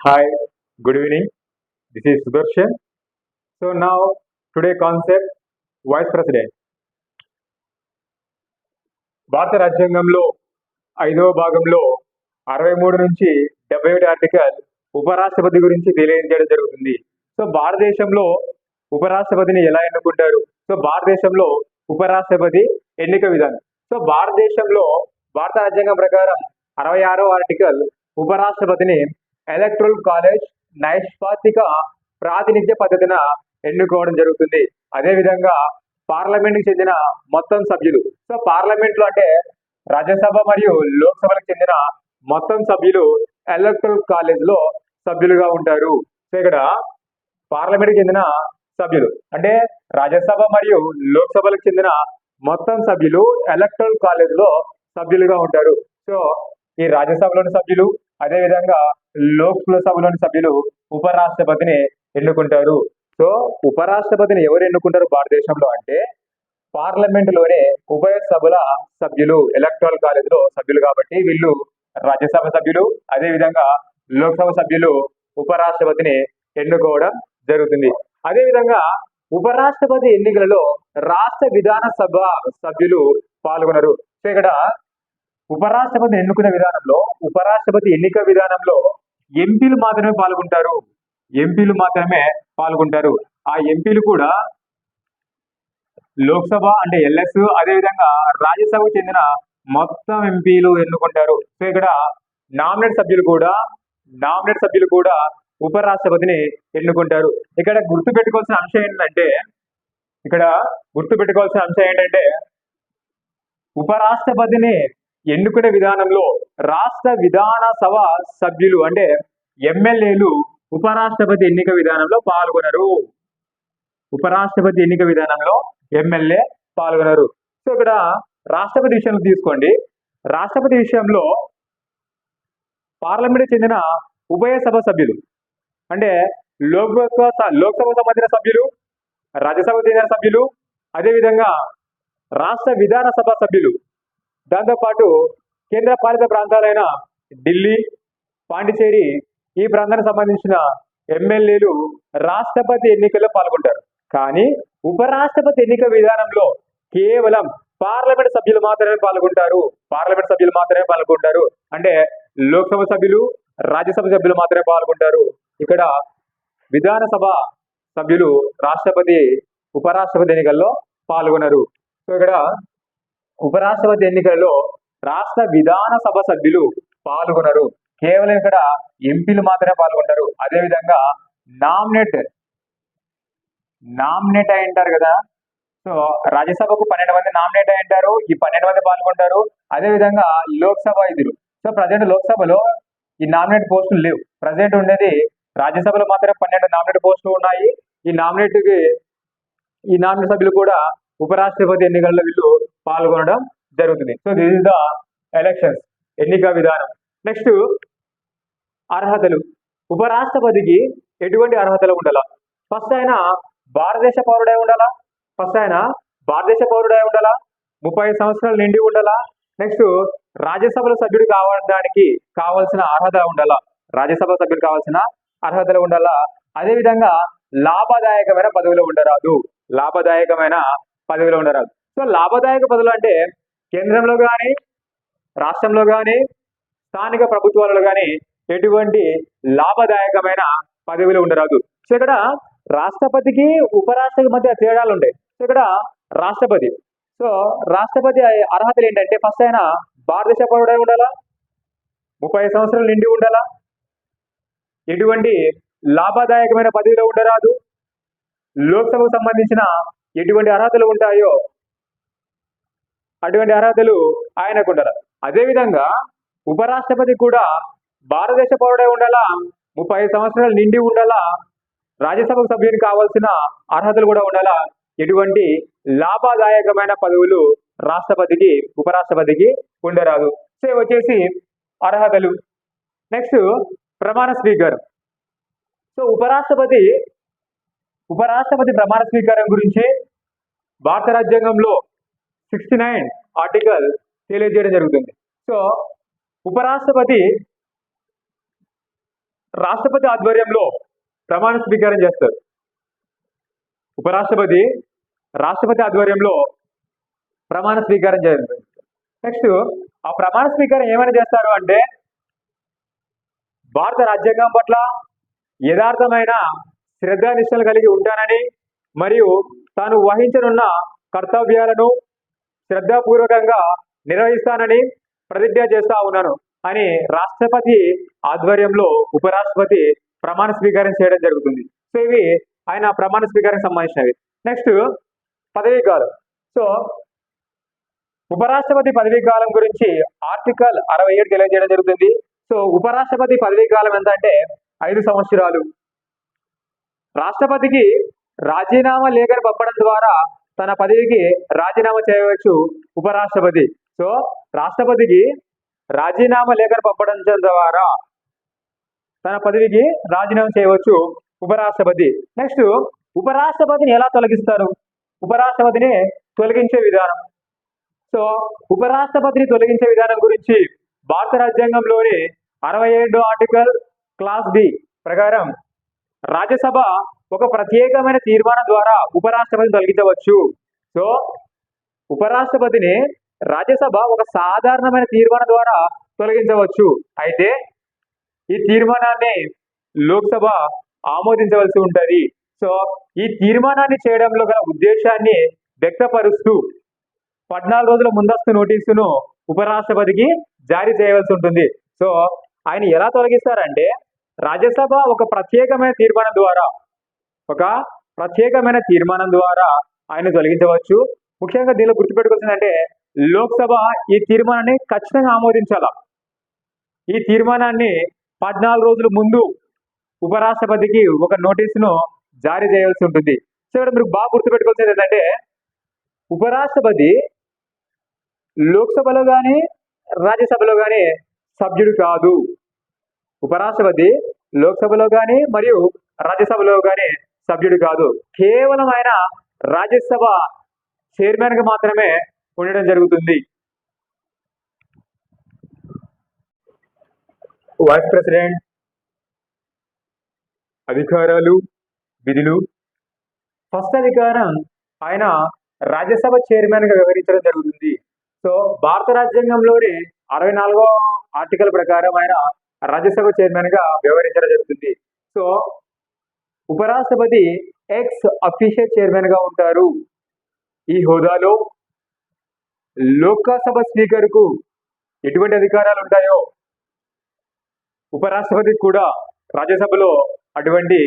Hi, good evening. This is Sudarshan. So now today concept Vice President. భారత రాజ్యాంగంలో 5వ భాగంలో 63 నుంచి 71 ఆర్టికల్ ఉపరాష్ట్రపతి గురించి తెలియజేయడం జరుగుతుంది. సో భారతదేశంలో ఉపరాష్ట్రపతిని ఎలా ఎన్నుకుంటారు? సో భారతదేశంలో ఉపరాష్ట్రపతి ఎన్నిక విధానం. సో భారతదేశంలో భారత రాజ్యాంగం ప్రకారం 66వ ఆర్టికల్ ఉపరాష్ట్రపతిని ఎలక్ట్రల్ కాలేజ్ నైష్పాతిక ప్రాతినిధ్య పద్ధతిన ఎన్నుకోవడం జరుగుతుంది. అదేవిధంగా పార్లమెంట్ కి చెందిన మొత్తం సభ్యులు. సో పార్లమెంట్ లో అంటే రాజ్యసభ మరియు లోక్సభలకు చెందిన మొత్తం సభ్యులు ఎలక్ట్రల్ కాలేజ్ లో సభ్యులుగా ఉంటారు. సో ఇక్కడ పార్లమెంట్ కి చెందిన సభ్యులు అంటే రాజ్యసభ మరియు లోక్సభలకు చెందిన మొత్తం సభ్యులు ఎలక్ట్రల్ కాలేజ్ లో సభ్యులుగా ఉంటారు. సో ఈ రాజ్యసభలోని సభ్యులు అదేవిధంగా లోక్సభలోని సభ్యులు ఉపరాష్ట్రపతిని ఎన్నుకుంటారు. సో ఉపరాష్ట్రపతిని ఎవరు ఎన్నుకుంటారు భారతదేశంలో అంటే పార్లమెంట్ లోనే ఉభయ సభల సభ్యులు ఎలక్ట్రల్ కాలేజ్ లో సభ్యులు కాబట్టి వీళ్ళు రాజ్యసభ సభ్యులు అదేవిధంగా లోక్సభ సభ్యులు ఉపరాష్ట్రపతిని ఎన్నుకోవడం జరుగుతుంది. అదేవిధంగా ఉపరాష్ట్రపతి ఎన్నికలలో రాష్ట్ర విధాన సభ సభ్యులు పాల్గొనరు. సో ఇక్కడ ఉపరాష్ట్రపతి ఎన్నుకునే విధానంలో ఉపరాష్ట్రపతి ఎన్నిక విధానంలో ఎంపీలు మాత్రమే పాల్గొంటారు. ఎంపీలు మాత్రమే పాల్గొంటారు. ఆ ఎంపీలు కూడా లోక్సభ అంటే ఎల్ఎస్ అదేవిధంగా రాజ్యసభకు చెందిన మొత్తం ఎంపీలు ఎన్నుకుంటారు. సో ఇక్కడ నామినేట్ సభ్యులు కూడా ఉపరాష్ట్రపతిని ఎన్నుకుంటారు. ఇక్కడ గుర్తుపెట్టుకోవాల్సిన అంశం ఏంటంటే ఉపరాష్ట్రపతిని ఎన్నుకునే విధానంలో రాష్ట్ర విధాన సభ సభ్యులు అంటే ఎమ్మెల్యేలు ఉపరాష్ట్రపతి ఎన్నిక విధానంలో పాల్గొనరు. ఉపరాష్ట్రపతి ఎన్నిక విధానంలో ఎమ్మెల్యే పాల్గొనరు. సో ఇక్కడ రాష్ట్రపతి విషయంలో తీసుకోండి. రాష్ట్రపతి విషయంలో పార్లమెంట్ చెందిన ఉభయ సభ సభ్యులు అంటే లోక్సభ సంబంధించిన సభ్యులు రాజ్యసభకు చెందిన సభ్యులు అదేవిధంగా రాష్ట్ర విధాన సభ సభ్యులు దాంతోపాటు కేంద్ర పాలిత ప్రాంతాలైన ఢిల్లీ పాండిచేరి ఈ ప్రాంతానికి సంబంధించిన ఎమ్మెల్యేలు రాష్ట్రపతి ఎన్నికల్లో పాల్గొంటారు. కానీ ఉపరాష్ట్రపతి ఎన్నిక విధానంలో కేవలం పార్లమెంట్ సభ్యులు మాత్రమే పాల్గొంటారు. అంటే లోక్సభ సభ్యులు రాజ్యసభ సభ్యులు మాత్రమే పాల్గొంటారు. ఇక్కడ విధానసభ సభ్యులు ఉపరాష్ట్రపతి ఎన్నికల్లో పాల్గొనరు. సో ఇక్కడ ఉపరాష్ట్రపతి ఎన్నికల్లో రాష్ట్ర విధాన సభ సభ్యులు పాల్గొనరు. కేవలం ఇక్కడ ఎంపీలు మాత్రమే పాల్గొంటారు. అదేవిధంగా నామినేట్ అయి ఉంటారు కదా. సో రాజ్యసభకు 12 మంది నామినేట్ అయి ఉంటారు. ఈ 12 మంది పాల్గొంటారు. అదేవిధంగా లోక్సభ 5. సో ప్రజెంట్ లోక్సభలో ఈ నామినేట్ పోస్టులు లేవు. ప్రజెంట్ ఉండేది రాజ్యసభలో మాత్రమే 12 నామినేట్ పోస్టులు ఉన్నాయి. ఈ నామినేట్ సభ్యులు కూడా ఉపరాష్ట్రపతి ఎన్నికల్లో వీళ్ళు పాల్గొనడం జరుగుతుంది. So this is the elections ఎన్నిక విధానం. నెక్స్ట్ అర్హతలు. ఉపరాష్ట్రపతికి ఎటువంటి అర్హతలు ఉండాలా? ఫస్ట్ ఆయన భారతదేశ పౌరుడై ఉండాలా. 30 సంవత్సరాలు నిండి ఉండాలా. నెక్స్ట్ రాజ్యసభలో సభ్యుడు కావడానికి కావాల్సిన అర్హత ఉండాలా. అర్హతలు ఉండాలా. అదేవిధంగా లాభదాయకమైన పదవిలో ఉండరాదు. సో లాభదాయక పదవులు అంటే కేంద్రంలో కానీ రాష్ట్రంలో కానీ స్థానిక ప్రభుత్వాలలో కానీ ఎటువంటి లాభదాయకమైన పదవిలో ఉండరాదు. సో ఇక్కడ రాష్ట్రపతికి ఉపరాష్ట్రపతి మధ్య తేడాలు ఉంటాయి. సో ఇక్కడ రాష్ట్రపతి అర్హతలు ఏంటంటే ఫస్ట్ ఆయన భారతదేశ పౌరుడై ఉండాలా. 30 సంవత్సరాలు నిండి ఉండాలా. ఎటువంటి లాభదాయకమైన పదవిలో ఉండరాదు. లోక్సభకు సంబంధించిన ఎటువంటి అర్హతలు ఉంటాయో అటువంటి అర్హతలు ఆయనకు ఉండాలి. అదేవిధంగా ఉపరాష్ట్రపతి కూడా భారతదేశ పౌరుడై ఉండాలా. 30 సంవత్సరాలు నిండి ఉండాలా. రాజ్యసభకు సభ్యునికి కావాల్సిన అర్హతలు కూడా ఉండాలా. ఎటువంటి లాభదాయకమైన పదవులు ఉపరాష్ట్రపతికి ఉండరాదు. సో వచ్చేసి అర్హతలు. నెక్స్ట్ ప్రమాణ స్వీకారం. సో ఉపరాష్ట్రపతి ప్రమాణ స్వీకారం గురించి భారత రాజ్యాంగంలో 69 ఆర్టికల్ తెలియజేయడం జరుగుతుంది. సో ఉపరాష్ట్రపతి రాష్ట్రపతి ఆధ్వర్యంలో ప్రమాణ స్వీకారం చేస్తారు. ఉపరాష్ట్రపతి రాష్ట్రపతి ఆధ్వర్యంలో ప్రమాణ స్వీకారం చేస్తారు. నెక్స్ట్ ఆ ప్రమాణ స్వీకారం ఏమైనా చేస్తారు అంటే భారత రాజ్యాంగం పట్ల యథార్థమైన శ్రద్ధానిష్టలు కలిగి ఉంటానని మరియు తాను వహించనున్న కర్తవ్యాలను శ్రద్ధాపూర్వకంగా నిర్వహిస్తానని ప్రతిజ్ఞ చేస్తా ఉన్నాను అని రాష్ట్రపతి ఆధ్వర్యంలో ఉపరాష్ట్రపతి ప్రమాణ స్వీకారం చేయడం జరుగుతుంది. సో ఇవి ఆయన ప్రమాణ స్వీకారం సంబంధించినవి. నెక్స్ట్ పదవీ కాలం. సో ఉపరాష్ట్రపతి పదవీ కాలం గురించి ఆర్టికల్ 67 తెలియజేయడం జరుగుతుంది. సో ఉపరాష్ట్రపతి పదవీ కాలం ఎంత అంటే 5 సంవత్సరాలు. రాష్ట్రపతికి రాజీనామా లేఖను పంపడం ద్వారా తన పదవికి రాజీనామా చేయవచ్చు ఉపరాష్ట్రపతి. సో రాష్ట్రపతికి రాజీనామా లేఖను పంపడం ద్వారా తన పదవికి రాజీనామా చేయవచ్చు ఉపరాష్ట్రపతి. నెక్స్ట్ ఉపరాష్ట్రపతిని ఎలా తొలగిస్తారు? ఉపరాష్ట్రపతిని తొలగించే విధానం. సో ఉపరాష్ట్రపతిని తొలగించే విధానం గురించి భారత రాజ్యాంగంలోని 67 ఆర్టికల్ క్లాస్ బి ప్రకారం రాజ్యసభ ఒక ప్రత్యేకమైన తీర్మానం ద్వారా ఉపరాష్ట్రపతిని తొలగించవచ్చు. సో ఉపరాష్ట్రపతిని రాజ్యసభ ఒక సాధారణమైన తీర్మానం ద్వారా తొలగించవచ్చు. అయితే ఈ తీర్మానాన్ని లోక్సభ ఆమోదించవలసి ఉంటుంది. సో ఈ తీర్మానాన్ని చేయడంలో గల ఉద్దేశాన్ని వ్యక్తపరుస్తూ 14 రోజుల ముందస్తు నోటీసును ఉపరాష్ట్రపతికి జారీ చేయవలసి ఉంటుంది. సో ఆయన ఎలా తొలగిస్తారంటే రాజ్యసభ ఒక ప్రత్యేకమైన తీర్మానం ద్వారా ఆయన తొలగించవచ్చు. ముఖ్యంగా దీనిలో గుర్తుపెట్టుకోవాల్సిందంటే లోక్సభ ఈ తీర్మానాన్ని ఖచ్చితంగా ఆమోదించాల. ఈ తీర్మానాన్ని 14 రోజుల ముందు ఉపరాష్ట్రపతికి ఒక నోటీసును జారీ చేయవలసి ఉంటుంది. సో ఇక్కడ మీరు బాగా గుర్తుపెట్టుకోవాల్సింది ఏంటంటే ఉపరాష్ట్రపతి లోక్సభలో కానీ రాజ్యసభలో కానీ సభ్యుడు కాదు. ఉపరాష్ట్రపతి లోక్సభలో కానీ మరియు రాజ్యసభలో కానీ సభ్యుడు కాదు. కేవలం ఆయన రాజ్యసభ చైర్మన్ గా మాత్రమే ఉండడం జరుగుతుంది. వైస్ ప్రెసిడెంట్ అధికారాలు, విధులు. ఫస్ట్ అధికారం ఆయన రాజ్యసభ చైర్మన్ గా వ్యవహరించడం జరుగుతుంది. సో భారత రాజ్యాంగంలోని 64వ ఆర్టికల్ ప్రకారం ఆయన రాజ్యసభ చైర్మన్ గా వ్యవహరించడం జరుగుతుంది. సో ఉపరాష్ట్రపతి ఎక్స్ అఫీషియల్ చైర్మన్ గా ఉంటారు. ఈ హోదాలో లోక్సభ స్పీకర్ కు ఎటువంటి అధికారాలు ఉంటాయో ఉపరాష్ట్రపతికి కూడా రాజ్యసభలో అటువంటి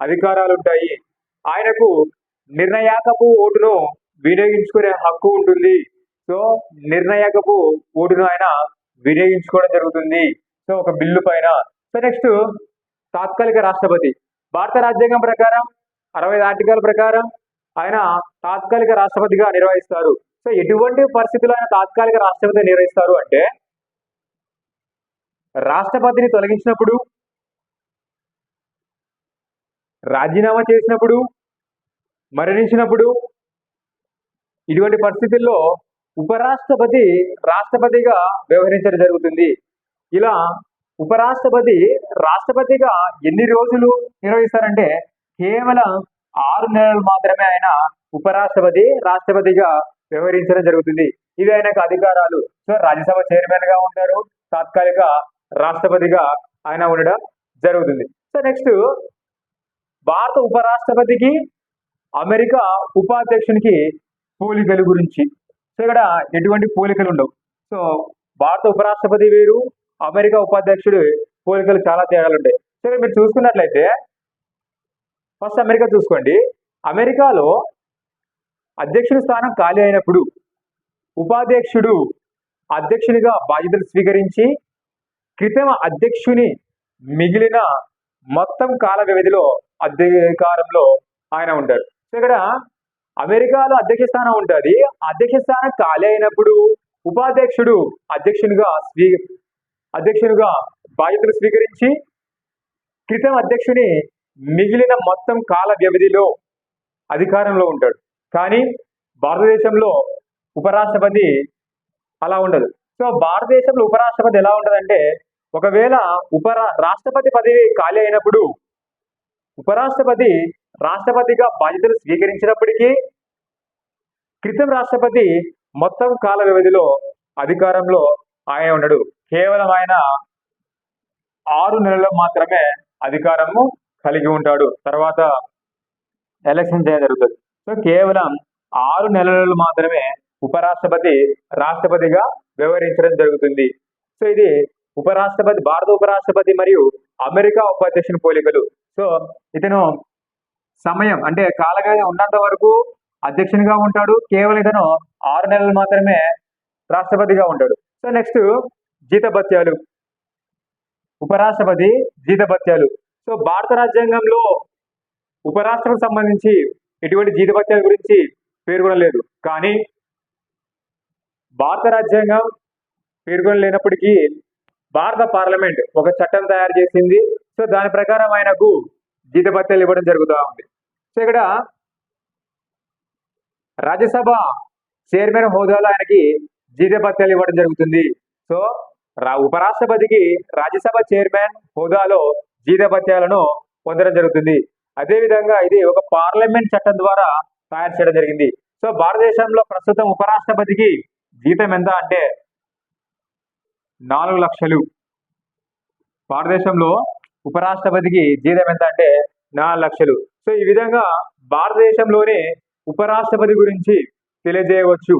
అధికారాలు ఉంటాయి. ఆయనకు నిర్ణయాకపు ఓటును వినియోగించుకునే హక్కు ఉంటుంది. సో నిర్ణయాకపు ఓటును ఆయన వినియోగించుకోవడం జరుగుతుంది. సో ఒక బిల్లు పైన. సో నెక్స్ట్ తాత్కాలిక రాష్ట్రపతి. భారత రాజ్యాంగం ప్రకారం 65 ఆర్టికల్ ప్రకారం ఆయన తాత్కాలిక రాష్ట్రపతిగా నిర్వహిస్తారు. సో ఎటువంటి పరిస్థితుల్లో ఆయన తాత్కాలిక రాష్ట్రపతి నిర్వహిస్తారు అంటే రాష్ట్రపతిని తొలగించినప్పుడు, రాజీనామా చేసినప్పుడు, మరణించినప్పుడు, ఇటువంటి పరిస్థితుల్లో ఉపరాష్ట్రపతి రాష్ట్రపతిగా వ్యవహరించడం జరుగుతుంది. ఇలా ఉపరాష్ట్రపతి రాష్ట్రపతిగా ఎన్ని రోజులు నిర్వహిస్తారంటే కేవలం 6 నెలలు మాత్రమే ఆయన ఉపరాష్ట్రపతి రాష్ట్రపతిగా వ్యవహరించడం జరుగుతుంది. ఇవి ఆయనకు అధికారాలు. సో రాజ్యసభ చైర్మన్ గా ఉంటారు, తాత్కాలిక రాష్ట్రపతిగా ఆయన ఉండడం జరుగుతుంది. సో నెక్స్ట్ భారత ఉపరాష్ట్రపతికి అమెరికా ఉపాధ్యక్షునికి పోలికల గురించి. సో ఇక్కడ ఎటువంటి పోలికలు ఉండవు. సో భారత ఉపరాష్ట్రపతి వేరు, అమెరికా ఉపాధ్యక్షుడు పోలికలు చాలా తేడాలు ఉంటాయి. సో మీరు చూసుకున్నట్లయితే ఫస్ట్ అమెరికా చూసుకోండి. అమెరికాలో అధ్యక్షుడి స్థానం ఖాళీ అయినప్పుడు ఉపాధ్యక్షుడు అధ్యక్షునిగా బాధ్యతలు స్వీకరించి క్రితం అధ్యక్షుని మిగిలిన మొత్తం కాల వ్యవధిలో అధికారంలో ఆయన ఉంటారు. సో ఇక్కడ అమెరికాలో అధ్యక్ష స్థానం ఉంటుంది. అధ్యక్ష స్థానం ఖాళీ అయినప్పుడు ఉపాధ్యక్షుడు అధ్యక్షునిగా బాధ్యతలు స్వీకరించి క్రితం అధ్యక్షుని మిగిలిన మొత్తం కాల వ్యవధిలో అధికారంలో ఉంటాడు. కానీ భారతదేశంలో ఉపరాష్ట్రపతి అలా ఉండదు. సో భారతదేశంలో ఉపరాష్ట్రపతి ఎలా ఉంటదంటే ఒకవేళ రాష్ట్రపతి పదవి ఖాళీ అయినప్పుడు ఉపరాష్ట్రపతి రాష్ట్రపతిగా బాధ్యతలు స్వీకరించినప్పటికీ క్రితం రాష్ట్రపతి మొత్తం కాల వ్యవధిలో అధికారంలో ఆయన ఉండడు. కేవలం ఆయన 6 నెలలు మాత్రమే అధికారము కలిగి ఉంటాడు. తర్వాత ఎలక్షన్ చేయడం జరుగుతుంది. సో కేవలం 6 నెలలు మాత్రమే ఉపరాష్ట్రపతి రాష్ట్రపతిగా వ్యవహరించడం జరుగుతుంది. సో ఇది భారత ఉపరాష్ట్రపతి మరియు అమెరికా ఉపాధ్యక్షుని పోలికలు. సో ఇతను సమయం అంటే కాలగా ఉన్నంత వరకు అధ్యక్షునిగా ఉంటాడు. కేవలం ఇతను 6 నెలలు మాత్రమే రాష్ట్రపతిగా ఉంటాడు. సో నెక్స్ట్ జీతభత్యాలు, ఉపరాష్ట్రపతి జీతభత్యాలు. సో భారత రాజ్యాంగంలో ఉపరాష్ట్రపతికి సంబంధించి ఎటువంటి జీతభత్యాల గురించి పేర్కొనలేదు. కానీ భారత రాజ్యాంగం పేర్కొనలేనప్పటికీ భారత పార్లమెంట్ ఒక చట్టం తయారు చేసింది. సో దాని ప్రకారం ఆయనకు జీతభత్యాలు ఇవ్వడం జరుగుతూ ఉంది. సో ఇక్కడ రాజ్యసభ చైర్మన్ హోదాలో ఆయనకి జీతభత్యాలు ఇవ్వడం జరుగుతుంది. సో ఉపరాష్ట్రపతికి రాజ్యసభ చైర్మన్ హోదాలో జీతభత్యాలను పొందడం జరుగుతుంది. అదేవిధంగా ఇది ఒక పార్లమెంట్ చట్టం ద్వారా తయారు చేయడం జరిగింది. సో భారతదేశంలో ప్రస్తుతం ఉపరాష్ట్రపతికి జీతం ఎంత అంటే 4 లక్షలు. భారతదేశంలో ఉపరాష్ట్రపతికి జీతం ఎంత అంటే 4 లక్షలు. సో ఈ విధంగా భారతదేశంలోనే ఉపరాష్ట్రపతి గురించి తెలియజేయవచ్చు.